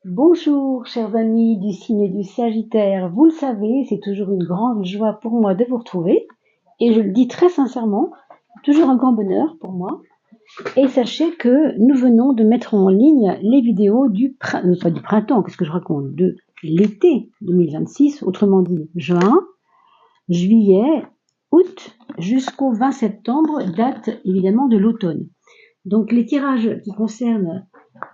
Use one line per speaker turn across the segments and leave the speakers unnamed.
Bonjour, chers amis du signe du Sagittaire. Vous le savez, c'est toujours une grande joie pour moi de vous retrouver. Et je le dis très sincèrement, toujours un grand bonheur pour moi. Et sachez que nous venons de mettre en ligne les vidéos pas du printemps, qu'est-ce que je raconte, de l'été 2026, autrement dit juin, juillet, août, jusqu'au 20 septembre, date évidemment de l'automne. Donc les tirages qui concernent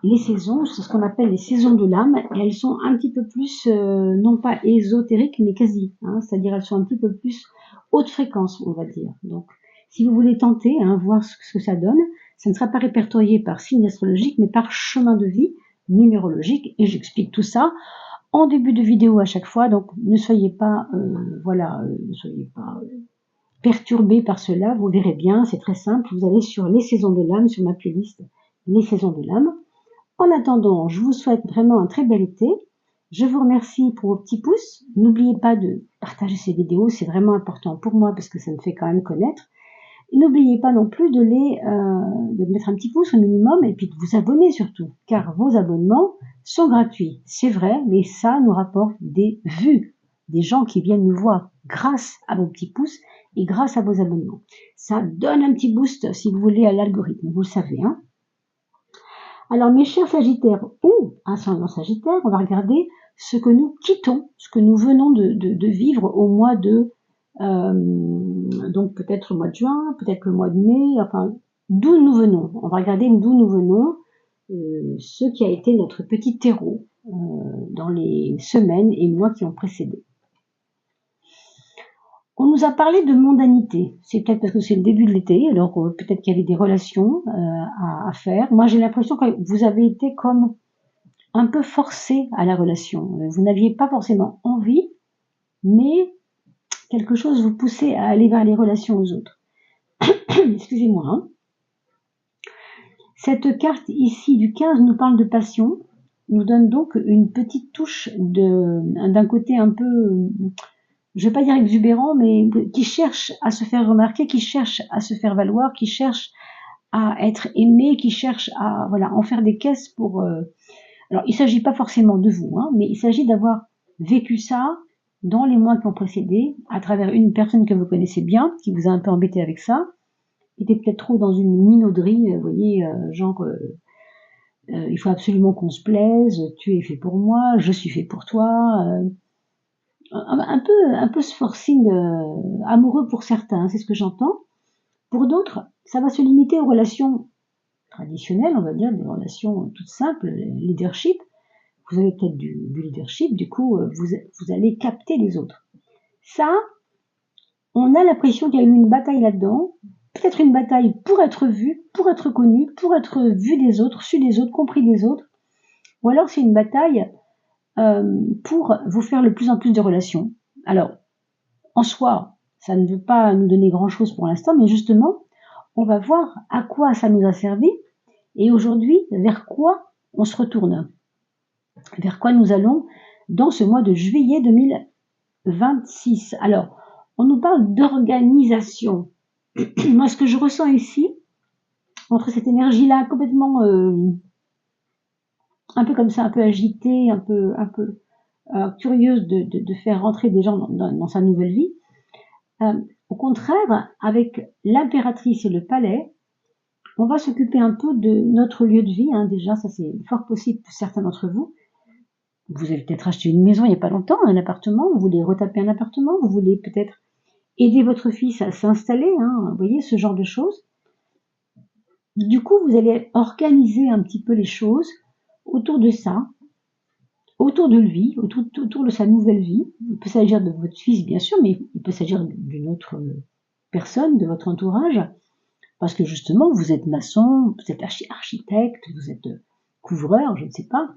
les saisons, c'est ce qu'on appelle les saisons de l'âme, et elles sont un petit peu plus, non pas ésotériques, mais quasi, hein, c'est-à-dire elles sont un petit peu plus haute fréquence, on va dire. Donc, si vous voulez tenter, hein, voir ce que ça donne, ça ne sera pas répertorié par signe astrologique, mais par chemin de vie numérologique, et j'explique tout ça en début de vidéo à chaque fois, donc ne soyez pas, ne soyez pas perturbés par cela, vous verrez bien, c'est très simple, vous allez sur les saisons de l'âme, sur ma playlist, les saisons de l'âme. En attendant, je vous souhaite vraiment un très bel été. Je vous remercie pour vos petits pouces. N'oubliez pas de partager ces vidéos, c'est vraiment important pour moi parce que ça me fait quand même connaître. Et n'oubliez pas non plus de mettre un petit pouce au minimum et puis de vous abonner surtout, car vos abonnements sont gratuits. C'est vrai, mais ça nous rapporte des vues, des gens qui viennent nous voir grâce à vos petits pouces et grâce à vos abonnements. Ça donne un petit boost, si vous voulez, à l'algorithme, vous le savez, hein. Alors, mes chers Sagittaires ou ascendant Sagittaire, on va regarder ce que nous quittons, ce que nous venons de vivre au mois donc peut-être le mois de juin, peut-être le mois de mai, enfin, d'où nous venons. On va regarder d'où nous venons, ce qui a été notre petit terreau dans les semaines et mois qui ont précédé. On nous a parlé de mondanité. C'est peut-être parce que c'est le début de l'été, alors peut-être qu'il y avait des relations à faire. Moi, j'ai l'impression que vous avez été comme un peu forcé à la relation. Vous n'aviez pas forcément envie, mais quelque chose vous poussait à aller vers les relations aux autres. Excusez-moi. Hein. Cette carte ici du 15 nous parle de passion, nous donne donc une petite touche d'un côté un peu, je ne vais pas dire exubérant, mais qui cherche à se faire remarquer, qui cherche à se faire valoir, qui cherche à être aimé, qui cherche à en faire des caisses pour... Alors, il ne s'agit pas forcément de vous, hein, mais il s'agit d'avoir vécu ça dans les mois qui ont précédé, à travers une personne que vous connaissez bien, qui vous a un peu embêté avec ça, qui était peut-être trop dans une minauderie, vous voyez, genre, il faut absolument qu'on se plaise, tu es fait pour moi, je suis fait pour toi, un peu ce forcing amoureux pour certains, hein, c'est ce que j'entends. Pour d'autres, ça va se limiter aux relations traditionnelles, on va dire, des relations toutes simples, leadership. Vous avez peut-être du leadership, du coup, vous allez capter les autres. Ça, on a l'impression qu'il y a eu une bataille là-dedans, peut-être une bataille pour être vu, pour être connu, pour être vu des autres, su des autres, compris des autres, ou alors c'est une bataille pour vous faire de plus en plus de relations. Alors, en soi, ça ne veut pas nous donner grand-chose pour l'instant, mais justement, on va voir à quoi ça nous a servi, et aujourd'hui, vers quoi on se retourne, vers quoi nous allons dans ce mois de juillet 2026. Alors, on nous parle d'organisation. Moi, ce que je ressens ici, entre cette énergie-là complètement un peu comme ça, un peu agitée, un peu curieuse de faire rentrer des gens dans sa nouvelle vie, au contraire, avec l'impératrice et le palais, on va s'occuper un peu de notre lieu de vie. Hein, déjà, ça c'est fort possible pour certains d'entre vous. Vous avez peut-être acheté une maison il n'y a pas longtemps, un appartement, vous voulez retaper un appartement, vous voulez peut-être aider votre fils à s'installer, hein, vous voyez, ce genre de choses. Du coup, vous allez organiser un petit peu les choses autour de ça, autour de lui, autour de sa nouvelle vie. Il peut s'agir de votre fils, bien sûr, mais il peut s'agir d'une autre personne de votre entourage, parce que justement, vous êtes maçon, vous êtes architecte, vous êtes couvreur, je ne sais pas.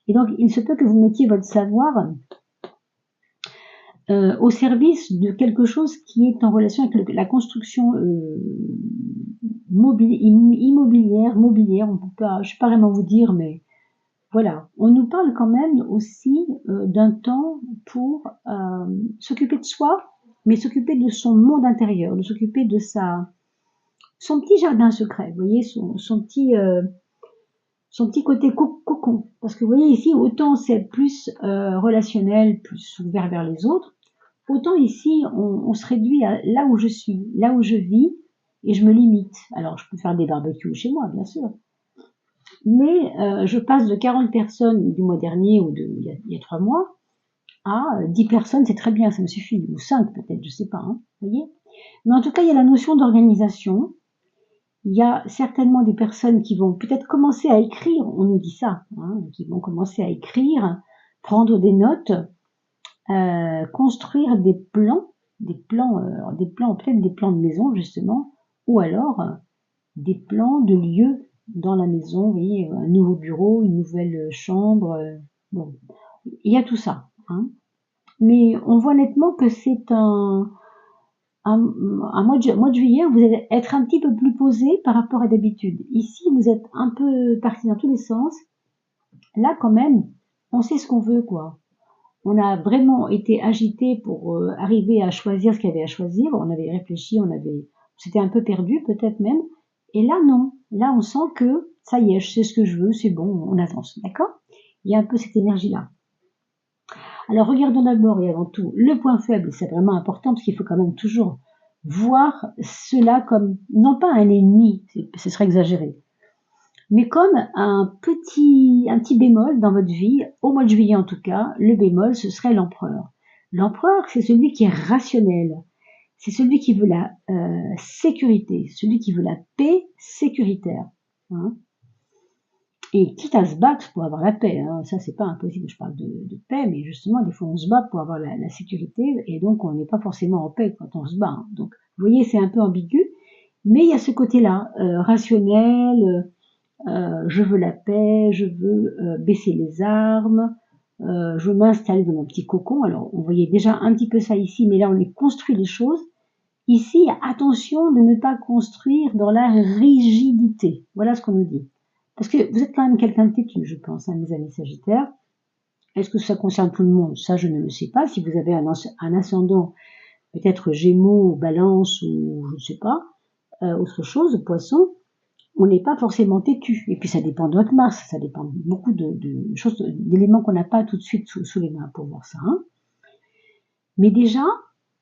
Et donc, il se peut que vous mettiez votre savoir au service de quelque chose qui est en relation avec la construction immobilière, on peut pas, je ne sais pas vraiment vous dire, mais voilà. On nous parle quand même aussi d'un temps pour s'occuper de soi, mais s'occuper de son monde intérieur, de s'occuper de son petit jardin secret, vous voyez, son petit son petit côté cocon. Parce que vous voyez ici, autant c'est plus relationnel, plus ouvert vers les autres, autant ici, on se réduit à là où je suis, là où je vis, et je me limite. Alors, je peux faire des barbecues chez moi, bien sûr. Mais je passe de 40 personnes du mois dernier ou il y a 3 mois à 10 personnes, c'est très bien, ça me suffit. Ou 5 peut-être, je sais pas, hein, vous voyez. Mais en tout cas, il y a la notion d'organisation. Il y a certainement des personnes qui vont peut-être commencer à écrire, on nous dit ça, hein, qui vont commencer à écrire, prendre des notes, construire des plans, peut-être des plans de maison justement, ou alors des plans de lieux dans la maison, vous voyez, un nouveau bureau, une nouvelle chambre, bon, il y a tout ça, hein. Mais on voit nettement que c'est un mois de juillet, vous allez être un petit peu plus posé par rapport à d'habitude. Ici, vous êtes un peu parti dans tous les sens. Là, quand même, on sait ce qu'on veut, quoi. On a vraiment été agité pour arriver à choisir ce qu'il y avait à choisir. On avait réfléchi, c'était un peu perdu, peut-être même. Et là, non. Là, on sent que ça y est, je sais ce que je veux, c'est bon, on avance, d'accord? Il y a un peu cette énergie-là. Alors, regardons d'abord et avant tout le point faible. C'est vraiment important parce qu'il faut quand même toujours voir cela comme, non pas un ennemi, ce serait exagéré, mais comme un petit bémol dans votre vie, au mois de juillet en tout cas, le bémol, ce serait l'empereur. L'empereur, c'est celui qui est rationnel, c'est celui qui veut la sécurité, celui qui veut la paix sécuritaire, hein. Et quitte à se battre pour avoir la paix, hein, ça c'est pas impossible, je parle de paix, mais justement des fois on se bat pour avoir la sécurité, et donc on n'est pas forcément en paix quand on se bat, hein. Donc vous voyez, c'est un peu ambigu, mais il y a ce côté-là, rationnel, je veux la paix, je veux baisser les armes, je veux m'installer dans mon petit cocon. Alors, on voyait déjà un petit peu ça ici, mais là, on est construit les choses. Ici, attention de ne pas construire dans la rigidité. Voilà ce qu'on nous dit. Parce que vous êtes quand même quelqu'un de têtu, je pense, hein, mes amis Sagittaires. Est-ce que ça concerne tout le monde? Ça, je ne le sais pas. Si vous avez un ascendant, peut-être Gémeaux, Balance ou je ne sais pas, autre chose, Poisson, on n'est pas forcément têtu. Et puis ça dépend de votre Mars, ça dépend de beaucoup de choses, d'éléments qu'on n'a pas tout de suite sous les mains pour voir ça, hein. Mais déjà,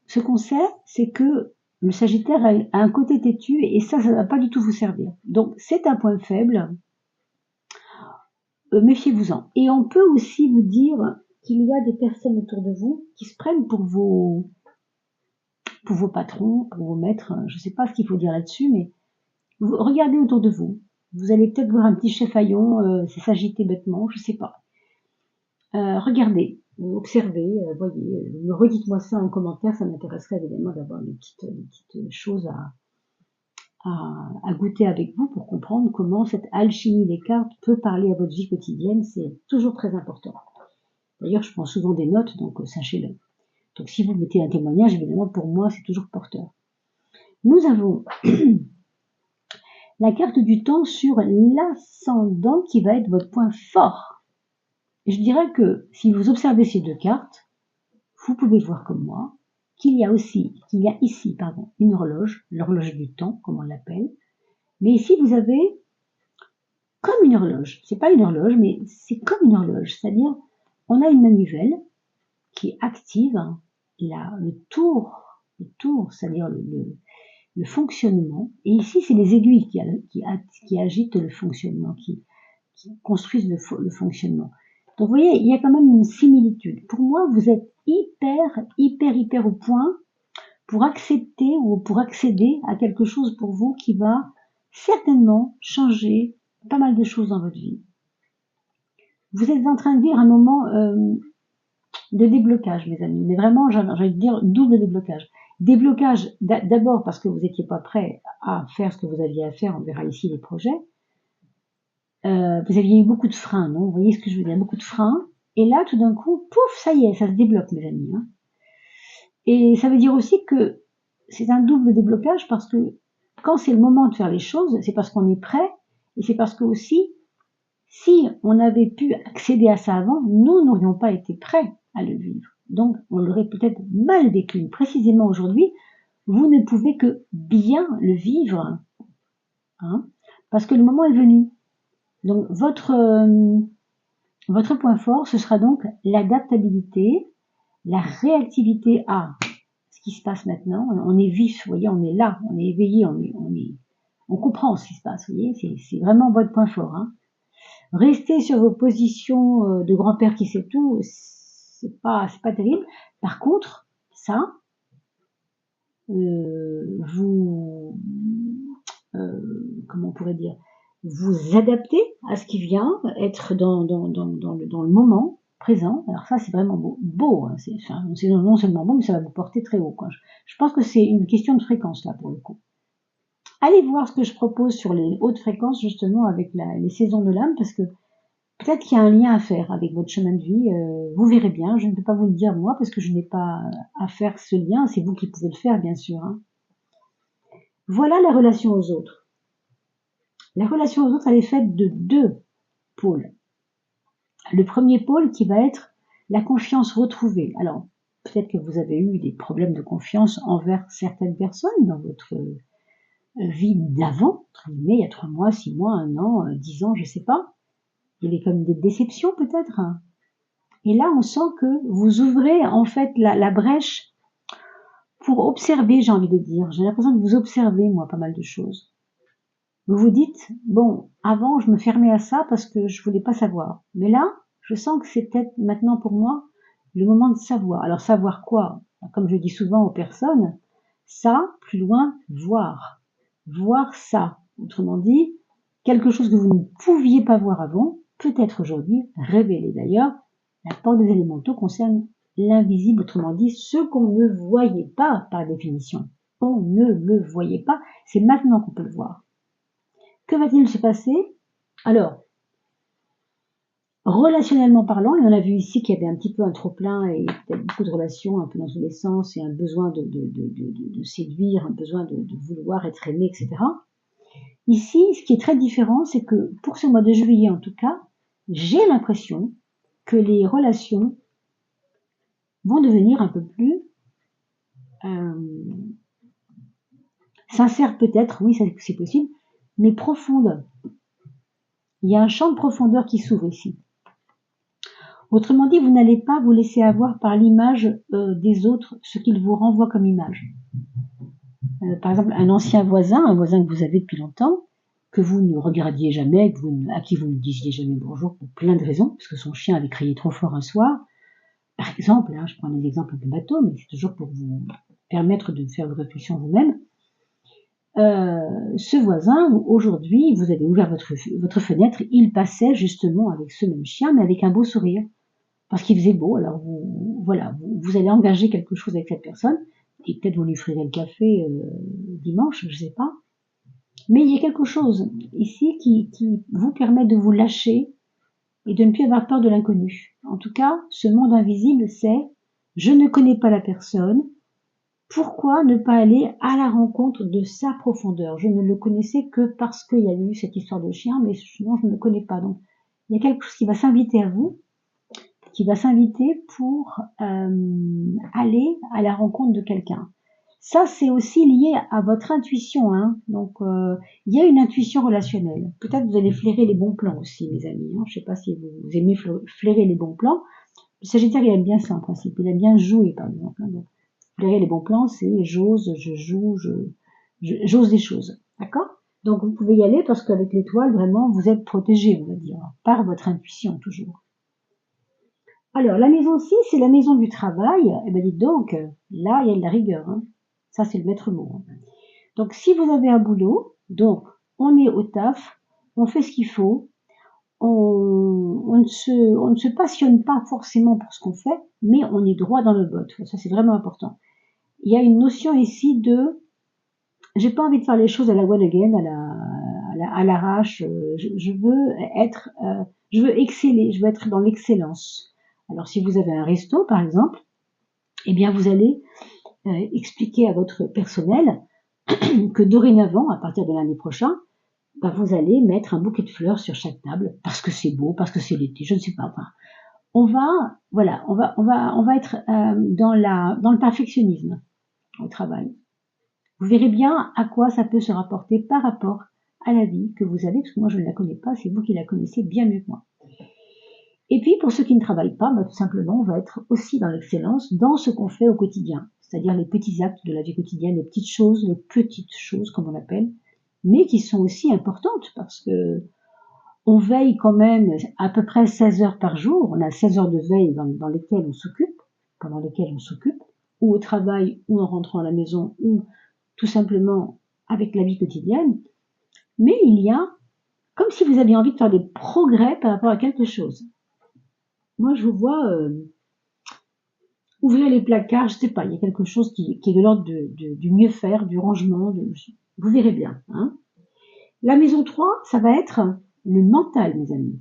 ce qu'on sait, c'est que le Sagittaire a un côté têtu et ça ne va pas du tout vous servir. Donc c'est un point faible, méfiez-vous-en. Et on peut aussi vous dire qu'il y a des personnes autour de vous qui se prennent pour vos patrons, pour vos maîtres, je ne sais pas ce qu'il faut dire là-dessus, mais regardez autour de vous. Vous allez peut-être voir un petit chef-haillon s'agiter bêtement, je sais pas. Regardez, observez, voyez, redites-moi ça en commentaire, ça m'intéresserait évidemment d'avoir des petites choses à goûter avec vous pour comprendre comment cette alchimie des cartes peut parler à votre vie quotidienne, c'est toujours très important. D'ailleurs, je prends souvent des notes, donc sachez-le. Donc si vous mettez un témoignage, évidemment, pour moi, c'est toujours porteur. Nous avons la carte du temps sur l'ascendant qui va être votre point fort. Et je dirais que si vous observez ces deux cartes, vous pouvez voir comme moi qu'il y a ici, une horloge, l'horloge du temps, comme on l'appelle. Mais ici, vous avez comme une horloge. C'est pas une horloge, mais c'est comme une horloge. C'est-à-dire, on a une manivelle qui active le tour, c'est-à-dire le fonctionnement. Et ici, c'est les aiguilles qui agitent le fonctionnement, qui construisent le fonctionnement. Donc, vous voyez, il y a quand même une similitude. Pour moi, vous êtes hyper au point pour accepter ou pour accéder à quelque chose pour vous qui va certainement changer pas mal de choses dans votre vie. Vous êtes en train de vivre un moment de déblocage, mes amis, mais vraiment, j'ai envie de dire double déblocage. Déblocage d'abord parce que vous n'étiez pas prêt à faire ce que vous aviez à faire, on verra ici les projets. Vous aviez eu beaucoup de freins, non? Vous voyez ce que je veux dire? Beaucoup de freins. Et là, tout d'un coup, pouf, ça y est, ça se débloque, mes amis, hein. Et ça veut dire aussi que c'est un double déblocage parce que quand c'est le moment de faire les choses, c'est parce qu'on est prêt et c'est parce que aussi, si on avait pu accéder à ça avant, nous n'aurions pas été prêts à le vivre. Donc, on l'aurait peut-être mal vécu. Précisément aujourd'hui, vous ne pouvez que bien le vivre, hein, parce que le moment est venu. Donc votre point fort, ce sera donc l'adaptabilité, la réactivité à ce qui se passe maintenant. On est vif, vous voyez, on est là, on est éveillé, on comprend ce qui se passe, vous voyez, c'est vraiment votre point fort. Hein. Rester sur vos positions de grand-père qui sait tout, c'est pas terrible. Par contre, ça, vous, comment on pourrait dire, vous adapter à ce qui vient, être dans le moment présent. Alors ça, c'est vraiment beau. Hein. C'est non seulement beau, mais ça va vous porter très haut. Quoi. Je pense que c'est une question de fréquence là pour le coup. Allez voir ce que je propose sur les hautes fréquences justement avec les saisons de l'âme, parce que peut-être qu'il y a un lien à faire avec votre chemin de vie. Vous verrez bien. Je ne peux pas vous le dire moi parce que je n'ai pas à faire ce lien. C'est vous qui pouvez le faire, bien sûr. Hein. Voilà la relation aux autres. La relation aux autres, elle est faite de deux pôles. Le premier pôle qui va être la confiance retrouvée. Alors, peut-être que vous avez eu des problèmes de confiance envers certaines personnes dans votre vie d'avant, il y a 3 mois, 6 mois, 1 an, 10 ans, je ne sais pas. Il y avait comme des déceptions peut-être. Et là, on sent que vous ouvrez en fait la brèche pour observer, j'ai envie de dire. J'ai l'impression que vous observez, moi, pas mal de choses. Vous vous dites, bon, avant, je me fermais à ça parce que je voulais pas savoir. Mais là, je sens que c'est peut-être maintenant pour moi le moment de savoir. Alors, savoir quoi? Comme je dis souvent aux personnes, ça, plus loin, voir. Voir ça. Autrement dit, quelque chose que vous ne pouviez pas voir avant, peut-être aujourd'hui, révélé d'ailleurs. La porte des élémentaux concerne l'invisible, autrement dit, ce qu'on ne voyait pas par définition. On ne le voyait pas, c'est maintenant qu'on peut le voir. Que va-t-il se passer? Alors, relationnellement parlant, et on a vu ici qu'il y avait un petit peu un trop-plein et peut-être beaucoup de relations un peu dans tous les sens et un besoin de séduire, un besoin de vouloir être aimé, etc. Ici, ce qui est très différent, c'est que pour ce mois de juillet en tout cas, j'ai l'impression que les relations vont devenir un peu plus sincères peut-être, oui, c'est possible, mais profondes. Il y a un champ de profondeur qui s'ouvre ici. Autrement dit, vous n'allez pas vous laisser avoir par l'image des autres, ce qu'ils vous renvoient comme image. Par exemple, un ancien voisin, un voisin que vous avez depuis longtemps, que vous ne regardiez jamais, à qui vous ne disiez jamais bonjour pour plein de raisons, parce que son chien avait crié trop fort un soir. Par exemple, hein, je prends des exemples un peu bateaux, mais c'est toujours pour vous permettre de faire vos réflexions vous-même. Ce voisin, aujourd'hui, vous avez ouvert votre fenêtre, il passait justement avec ce même chien, mais avec un beau sourire. Parce qu'il faisait beau, alors vous allez engager quelque chose avec cette personne, et peut-être vous lui ferez le café dimanche, je sais pas. Mais il y a quelque chose ici qui vous permet de vous lâcher et de ne plus avoir peur de l'inconnu. En tout cas, ce monde invisible, c'est je ne connais pas la personne, pourquoi ne pas aller à la rencontre de sa profondeur? Je ne le connaissais que parce qu'il y a eu cette histoire de chien, mais sinon je ne le connais pas. Donc il y a quelque chose qui va s'inviter à vous, qui va s'inviter pour aller à la rencontre de quelqu'un. Ça, c'est aussi lié à votre intuition. Hein. Donc, il y a une intuition relationnelle. Peut-être vous allez flairer les bons plans aussi, mes amis. Hein. Je ne sais pas si vous aimez flairer les bons plans. Le Sagittaire, il aime bien ça en principe. Il aime bien jouer, par exemple. Hein. Donc, flairer les bons plans, c'est j'ose, je joue, j'ose des choses. D'accord? Donc, vous pouvez y aller parce qu'avec l'étoile, vraiment, vous êtes protégé, on va dire, par votre intuition, toujours. Alors, la maison 6, c'est la maison du travail. Eh bien, dites donc, là, il y a de la rigueur. Hein. Ça, c'est le maître mot. Hein. Donc, si vous avez un boulot, donc, on est au taf, on fait ce qu'il faut, on ne se passionne pas forcément pour ce qu'on fait, mais on est droit dans le botte. Ça, c'est vraiment important. Il y a une notion ici de, j'ai pas envie de faire les choses à la one again, à l'arrache. Je veux être, je veux exceller, je veux être dans l'excellence. Alors, si vous avez un resto, par exemple, eh bien, vous allez expliquer à votre personnel que dorénavant, à partir de l'année prochaine, bah, vous allez mettre un bouquet de fleurs sur chaque table parce que c'est beau, parce que c'est l'été, je ne sais pas. Enfin, on va être dans le perfectionnisme au travail. Vous verrez bien à quoi ça peut se rapporter par rapport à la vie que vous avez, parce que moi je ne la connais pas, c'est vous qui la connaissez bien mieux que moi. Et puis pour ceux qui ne travaillent pas, tout simplement, on va être aussi dans l'excellence dans ce qu'on fait au quotidien, c'est-à-dire les petits actes de la vie quotidienne, les petites choses comme on appelle, mais qui sont aussi importantes parce que on veille quand même à peu près 16 heures par jour, on a 16 heures de veille dans lesquelles on s'occupe, pendant lesquelles on s'occupe, ou au travail, ou en rentrant à la maison, ou tout simplement avec la vie quotidienne, mais il y a comme si vous aviez envie de faire des progrès par rapport à quelque chose. Moi, je vous vois ouvrir les placards, je sais pas, il y a quelque chose qui est de l'ordre du mieux faire, du rangement, vous verrez bien. Hein. La maison 3, ça va être le mental, mes amis.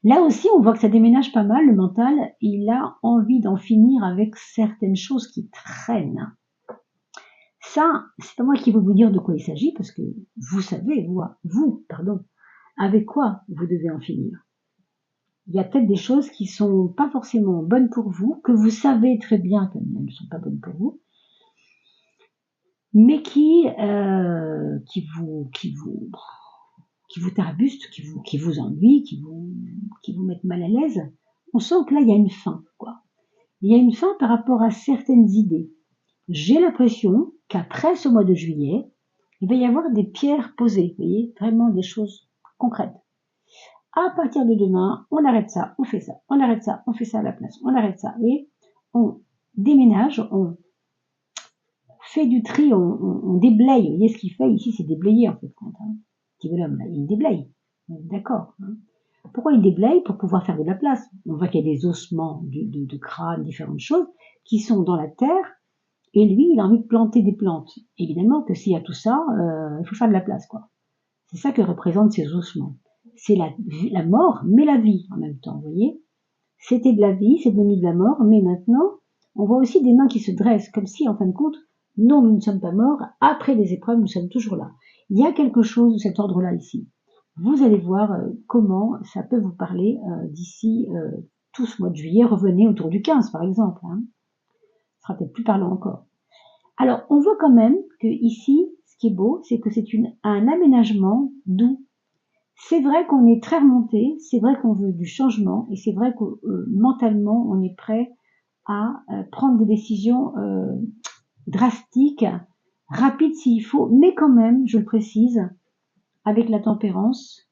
Là aussi, on voit que ça déménage pas mal, le mental, il a envie d'en finir avec certaines choses qui traînent. Ça, c'est pas moi qui vais vous dire de quoi il s'agit, parce que vous savez, avec quoi vous devez en finir. Il y a peut-être des choses qui sont pas forcément bonnes pour vous, que vous savez très bien qu'elles ne sont pas bonnes pour vous, mais qui vous tarbustent, qui vous ennuient, qui vous mettent mal à l'aise. On sent que là, il y a une fin, quoi. Il y a une fin par rapport à certaines idées. J'ai l'impression qu'après ce mois de juillet, il va y avoir des pierres posées, vous voyez, vraiment des choses concrètes. À partir de demain, on arrête ça, on fait ça, on arrête ça, on fait ça à la place, on arrête ça, et on déménage, on fait du tri, on déblaye. Vous voyez ce qu'il fait ici, c'est déblayer en fait. Hein. Petit bonhomme là, il déblaye. D'accord. Hein. Pourquoi il déblaye? Pour pouvoir faire de la place. On voit qu'il y a des ossements de crâne, différentes choses, qui sont dans la terre, et lui, il a envie de planter des plantes. Évidemment que s'il y a tout ça, il faut faire de la place, quoi. C'est ça que représentent ces ossements. C'est la mort, mais la vie en même temps, vous voyez. C'était de la vie, c'est devenu de la mort, mais maintenant, on voit aussi des mains qui se dressent, comme si, en fin de compte, non, nous ne sommes pas morts, après les épreuves, nous sommes toujours là. Il y a quelque chose de cet ordre-là ici. Vous allez voir comment ça peut vous parler d'ici tout ce mois de juillet. Revenez autour du 15, par exemple. Hein. Ce sera peut-être plus parlant encore. Alors, on voit quand même que ici, ce qui est beau, c'est que c'est un aménagement doux. C'est vrai qu'on est très remonté, c'est vrai qu'on veut du changement, et c'est vrai que mentalement, on est prêt à prendre des décisions drastiques, rapides s'il faut, mais quand même, je le précise, avec la tempérance,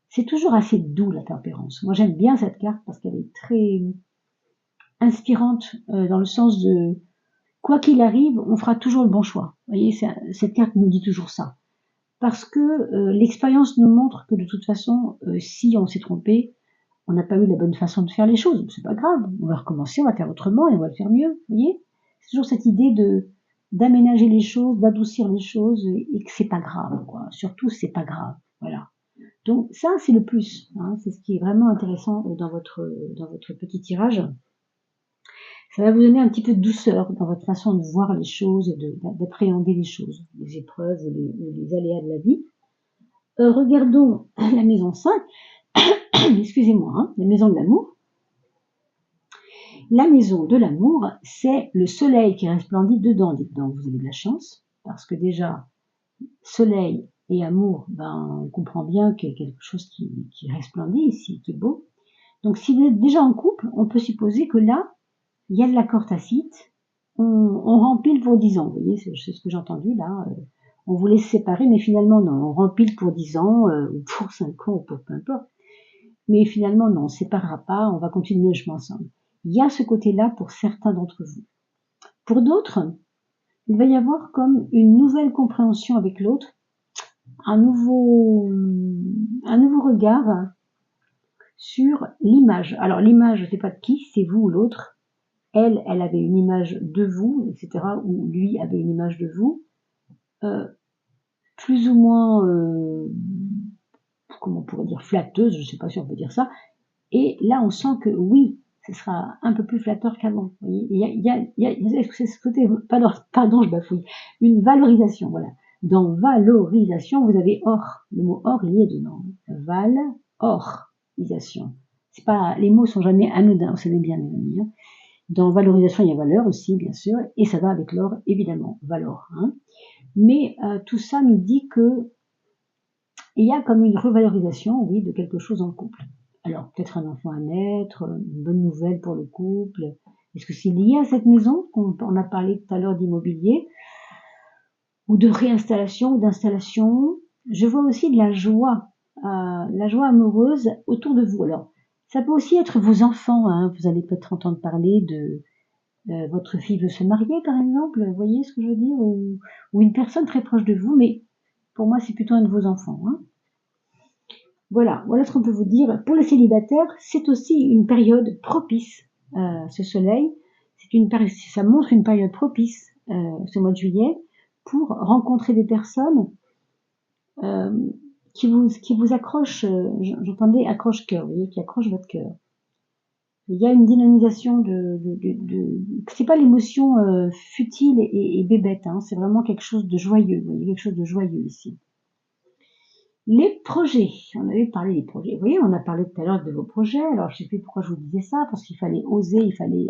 c'est toujours assez doux la tempérance. Moi j'aime bien cette carte parce qu'elle est très inspirante dans le sens de quoi qu'il arrive, on fera toujours le bon choix. Vous voyez, cette carte nous dit toujours ça. Parce que l'expérience nous montre que de toute façon, si on s'est trompé, on n'a pas eu la bonne façon de faire les choses. C'est pas grave, on va recommencer, on va faire autrement et on va le faire mieux. Vous voyez, c'est toujours cette idée d'aménager les choses, d'adoucir les choses et que c'est pas grave, quoi. Surtout, c'est pas grave. Voilà. Donc ça, c'est le plus. Hein, c'est ce qui est vraiment intéressant dans votre petit tirage. Ça va vous donner un petit peu de douceur dans votre façon de voir les choses et d'appréhender les choses, les épreuves ou les aléas de la vie. Regardons la maison 5, excusez-moi, hein, la maison de l'amour. La maison de l'amour, c'est le soleil qui resplendit dedans. Dites-donc, vous avez de la chance, parce que déjà, soleil et amour, on comprend bien qu'il y a quelque chose qui resplendit ici, qui est beau. Donc si vous êtes déjà en couple, on peut supposer que là, il y a de l'accord tacite, on rempile pour 10 ans, vous voyez, c'est ce que j'ai entendu là, on voulait se séparer, mais finalement non, on rempile pour 10 ans, ou pour 5 ans, ou pour peu importe, mais finalement non, on ne se séparera pas, on va continuer le chemin ensemble. Il y a ce côté-là pour certains d'entre vous. Pour d'autres, il va y avoir comme une nouvelle compréhension avec l'autre, un nouveau regard sur l'image. Alors l'image, je ne sais pas de qui, c'est vous ou l'autre. Elle avait une image de vous, etc. Ou lui avait une image de vous. Plus ou moins, comment on pourrait dire, flatteuse, je ne sais pas si on peut dire ça. Et là, on sent que oui, ce sera un peu plus flatteur qu'avant. Il y a ce côté, pardon, je bafouille, une valorisation, voilà. Dans valorisation, vous avez or. Le mot or, il y est dedans. Valorisation. C'est pas, les mots sont jamais anodins, vous savez bien, les amis. Hein. Dans valorisation, il y a valeur aussi, bien sûr, et ça va avec l'or, évidemment, valor. Hein. Mais tout ça nous dit que il y a comme une revalorisation, oui, de quelque chose en couple. Alors, peut-être un enfant à naître, une bonne nouvelle pour le couple. Est-ce que c'est lié à cette maison? On a parlé tout à l'heure d'immobilier, ou de réinstallation, ou d'installation. Je vois aussi de la joie amoureuse autour de vous. Alors, ça peut aussi être vos enfants, hein. Vous allez peut-être entendre parler de votre fille veut se marier, par exemple, vous voyez ce que je veux dire, ou une personne très proche de vous, mais pour moi, c'est plutôt un de vos enfants, hein. Voilà ce qu'on peut vous dire. Pour les célibataires, c'est aussi une période propice, ce soleil. Ça montre une période propice, ce mois de juillet, pour rencontrer des personnes euh, qui vous accrochent, j'entendais accroche-cœur, vous voyez, qui accrochent votre cœur. Il y a une dynamisation c'est pas l'émotion futile et bébête, hein, c'est vraiment quelque chose de joyeux, vous voyez, quelque chose de joyeux ici. Les projets, on avait parlé des projets. Vous voyez, on a parlé tout à l'heure de vos projets. Alors, je sais plus pourquoi je vous disais ça, parce qu'il fallait oser, il fallait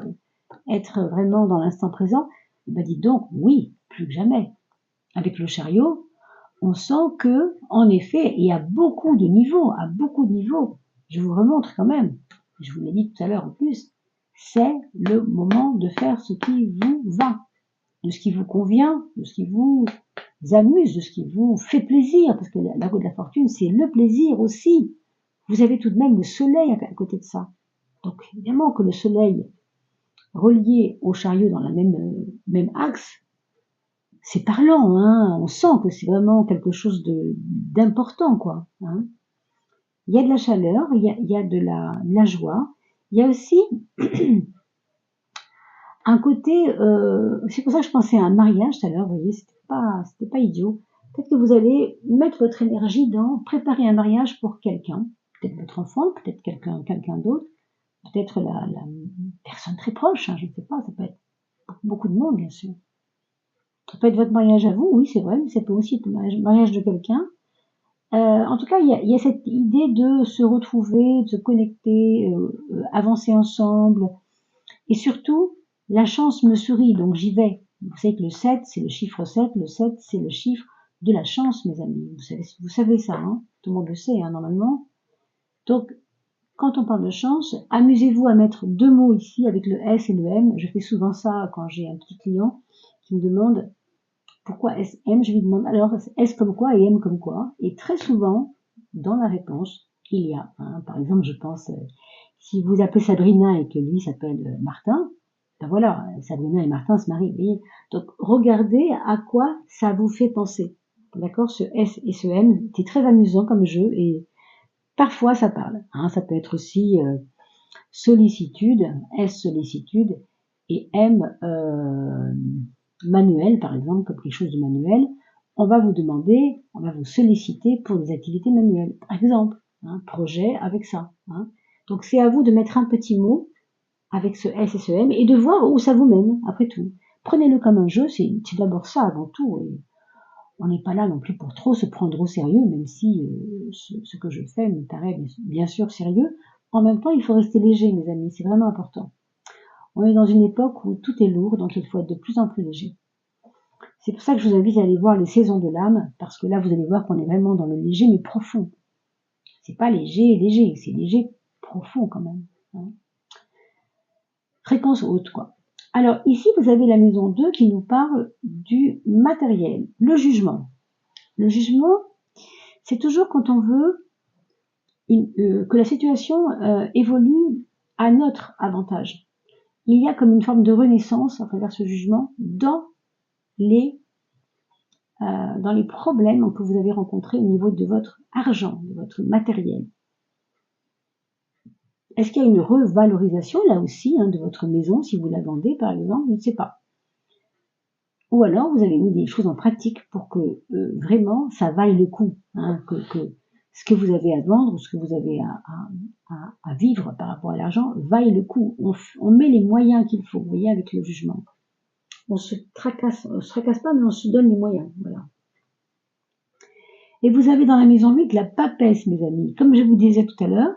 être vraiment dans l'instant présent. Eh ben, dites donc, oui, plus que jamais. Avec le chariot, on sent que, en effet, il y a beaucoup de niveaux, à beaucoup de niveaux. Je vous remontre quand même. Je vous l'ai dit tout à l'heure en plus. C'est le moment de faire ce qui vous va, de ce qui vous convient, de ce qui vous amuse, de ce qui vous fait plaisir, parce que la roue de la fortune, c'est le plaisir aussi. Vous avez tout de même le soleil à côté de ça. Donc évidemment que le soleil relié au chariot dans la même axe, c'est parlant, hein. On sent que c'est vraiment quelque chose d'important, quoi, hein. Il y a de la chaleur, il y a de la joie. Il y a aussi un côté, c'est pour ça que je pensais à un mariage tout à l'heure, vous voyez, c'était pas idiot. Peut-être que vous allez mettre votre énergie dans préparer un mariage pour quelqu'un, peut-être votre enfant, peut-être quelqu'un d'autre, peut-être la personne très proche, hein, je ne sais pas, ça peut être beaucoup de monde, bien sûr. Ça peut être votre mariage à vous, oui, c'est vrai, mais ça peut aussi être le mariage de quelqu'un. En tout cas, il y a cette idée de se retrouver, de se connecter, avancer ensemble, et surtout, la chance me sourit, donc j'y vais. Vous savez que le 7, c'est le chiffre 7. Le 7, c'est le chiffre de la chance, mes amis. Vous savez ça, hein, tout le monde le sait, hein, normalement. Donc, quand on parle de chance, amusez-vous à mettre deux mots ici avec le S et le M. Je fais souvent ça quand j'ai un petit client qui me demande pourquoi S-M. Je lui demande alors S comme quoi et M comme quoi. Et très souvent, dans la réponse, il y a, hein, par exemple, je pense, si vous appelez Sabrina et que lui s'appelle Martin, ben voilà, Sabrina et Martin se marient, vous voyez. Donc, regardez à quoi ça vous fait penser. D'accord? Ce S et ce M, c'est très amusant comme jeu et parfois ça parle, hein. Ça peut être aussi sollicitude, S sollicitude et M manuel, par exemple, comme quelque chose de manuel. On va vous demander, on va vous solliciter pour des activités manuelles. Par exemple, hein, projet avec ça, hein. Donc c'est à vous de mettre un petit mot avec ce S et ce M et de voir où ça vous mène, après tout. Prenez-le comme un jeu, c'est d'abord ça avant tout. Et on n'est pas là non plus pour trop se prendre au sérieux, même si ce que je fais me paraît bien sûr sérieux. En même temps, il faut rester léger, mes amis, c'est vraiment important. On est dans une époque où tout est lourd, donc il faut être de plus en plus léger. C'est pour ça que je vous invite à aller voir les saisons de l'âme, parce que là, vous allez voir qu'on est vraiment dans le léger, mais profond. C'est pas léger, c'est léger, profond quand même, hein. Fréquence haute, quoi. Alors ici, vous avez la maison 2 qui nous parle du matériel, le jugement. Le jugement, c'est toujours quand on veut que la situation évolue à notre avantage. Il y a comme une forme de renaissance à travers ce jugement les dans les problèmes que vous avez rencontrés au niveau de votre argent, de votre matériel. Est-ce qu'il y a une revalorisation là aussi, hein, de votre maison si vous la vendez par exemple? Je ne sais pas. Ou alors vous avez mis des choses en pratique pour que vraiment ça vaille le coup, hein, que ce que vous avez à vendre, ce que vous avez à vivre par rapport à l'argent vaille le coup. On met les moyens qu'il faut, vous voyez, avec le jugement. On se tracasse pas, mais on se donne les moyens, voilà. Et vous avez dans la maison 8 la papesse, mes amis. Comme je vous disais tout à l'heure,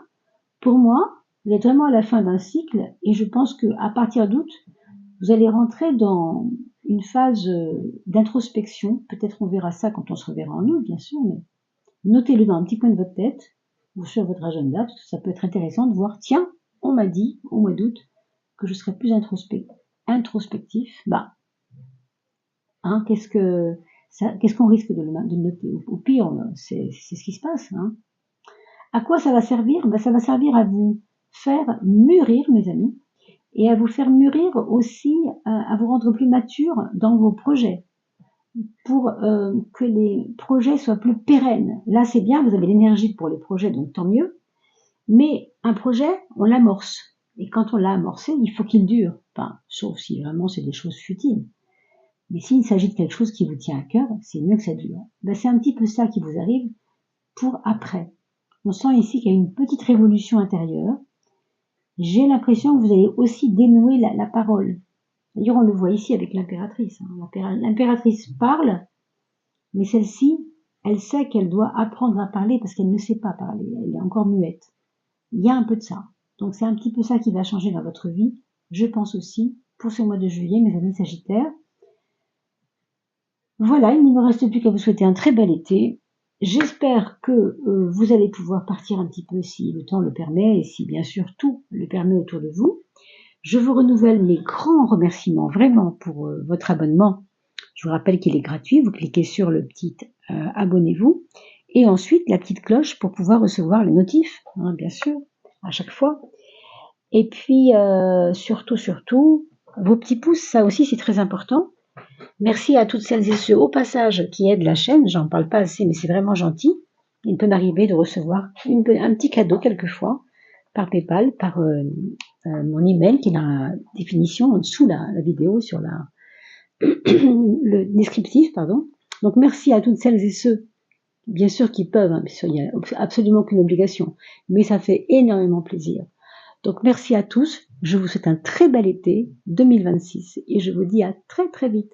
pour moi, vous êtes vraiment à la fin d'un cycle et je pense qu'à partir d'août, vous allez rentrer dans une phase d'introspection. Peut-être on verra ça quand on se reverra en août, bien sûr, mais notez-le dans un petit coin de votre tête ou sur votre agenda, parce que ça peut être intéressant de voir, tiens, on m'a dit au mois d'août que je serais plus introspectif. Bah, hein, qu'est-ce qu'on risque de noter? Au pire, c'est ce qui se passe. Hein. À quoi ça va servir? Ben, ça va servir à vous faire mûrir, mes amis, et à vous faire mûrir aussi, à vous rendre plus mature dans vos projets, pour que les projets soient plus pérennes. Là, c'est bien, vous avez l'énergie pour les projets, donc tant mieux. Mais un projet, on l'amorce. Et quand on l'a amorcé, il faut qu'il dure. Enfin, sauf si vraiment c'est des choses futiles. Mais s'il s'agit de quelque chose qui vous tient à cœur, c'est mieux que ça dure. Ben, c'est un petit peu ça qui vous arrive pour après. On sent ici qu'il y a une petite révolution intérieure. J'ai l'impression que vous allez aussi dénouer la parole. D'ailleurs, on le voit ici avec l'impératrice. Hein. L'impératrice parle, mais celle-ci, elle sait qu'elle doit apprendre à parler parce qu'elle ne sait pas parler. Elle est encore muette. Il y a un peu de ça. Donc c'est un petit peu ça qui va changer dans votre vie. Je pense aussi pour ce mois de juillet, mes amis Sagittaires. Voilà, il ne me reste plus qu'à vous souhaiter un très bel été. J'espère que vous allez pouvoir partir un petit peu si le temps le permet et si bien sûr tout le permet autour de vous. Je vous renouvelle mes grands remerciements vraiment pour votre abonnement. Je vous rappelle qu'il est gratuit. Vous cliquez sur le petit abonnez-vous et ensuite la petite cloche pour pouvoir recevoir les notifs, hein, bien sûr, à chaque fois. Et puis surtout, vos petits pouces, ça aussi c'est très important. Merci à toutes celles et ceux au passage qui aident la chaîne, j'en parle pas assez mais c'est vraiment gentil. Il peut m'arriver de recevoir un petit cadeau quelquefois par PayPal, par mon email qui est dans la définition en dessous la vidéo sur le descriptif, pardon. Donc merci à toutes celles et ceux, bien sûr qui peuvent, hein, il n'y a absolument aucune obligation, mais ça fait énormément plaisir. Donc merci à tous, je vous souhaite un très bel été 2026 et je vous dis à très très vite.